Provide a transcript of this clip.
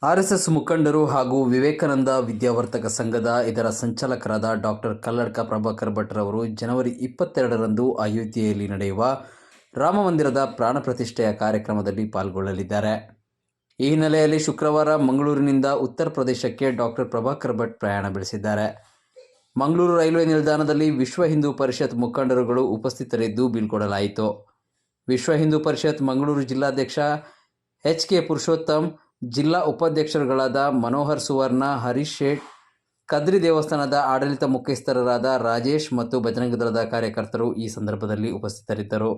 RSS ಮುಖಂಡರು ಹಾಗೂ ವಿವೇಕಾನಂದ ವಿದ್ಯಾವರ್ಧಕ ಸಂಘದ ಇದರ ಸಂಚಾಲಕರಾದ ಡಾಕ್ಟರ್ ಕಲ್ಲಡ್ಕ ಪ್ರಭಾಕರ್ ಭಟ್ರವರು ಜನವರಿ 22ರಂದು ಅಯೋಧ್ಯೆಯಲ್ಲಿ ನಡೆಯುವ ರಾಮಮಂದಿರದ ಪ್ರಾಣ ಪ್ರತಿಷ್ಠೆಯ ಕಾರ್ಯಕ್ರಮದಲ್ಲಿ ಪಾಲ್ಗೊಳ್ಳಲಿದ್ದಾರೆ. ಈ ಹಿನ್ನೆಲೆಯಲ್ಲಿ ಶುಕ್ರವಾರ ಮಂಗಳೂರಿನಿಂದ ಉತ್ತರ ಪ್ರದೇಶಕ್ಕೆ ಡಾಕ್ಟರ್ ಪ್ರಭಾಕರ್ ಭಟ್ ಪ್ರಯಾಣ ಬೆಳೆಸಿದ್ದಾರೆ. ಮಂಗಳೂರು ರೈಲ್ವೆ ನಿಲ್ದಾಣದಲ್ಲಿ ವಿಶ್ವ ಹಿಂದೂ ಪರಿಷತ್ ಮುಖಂಡರುಗಳು ಉಪಸ್ಥಿತರಿದ್ದು ಬೀಳ್ಕೊಡಲಾಯಿತು. ವಿಶ್ವ ಹಿಂದೂ ಪರಿಷತ್ ಮಂಗಳೂರು ಜಿಲ್ಲಾಧ್ಯಕ್ಷ ಎಚ್.ಕೆ. ಪುರುಷೋತ್ತಮ್, ಜಿಲ್ಲಾ ಉಪಾಧ್ಯಕ್ಷರುಗಳಾದ ಮನೋಹರ್ ಸುವರ್ಣ, ಹರೀಶ್ ಶೇಟ್, ಕದ್ರಿ ದೇವಸ್ಥಾನದ ಆಡಳಿತ ಮುಖ್ಯಸ್ಥರಾದ ರಾಜೇಶ್ ಮತ್ತು ಬಜರಂಗ ದಳದ ಕಾರ್ಯಕರ್ತರು ಈ ಸಂದರ್ಭದಲ್ಲಿ ಉಪಸ್ಥಿತರಿದ್ದರು.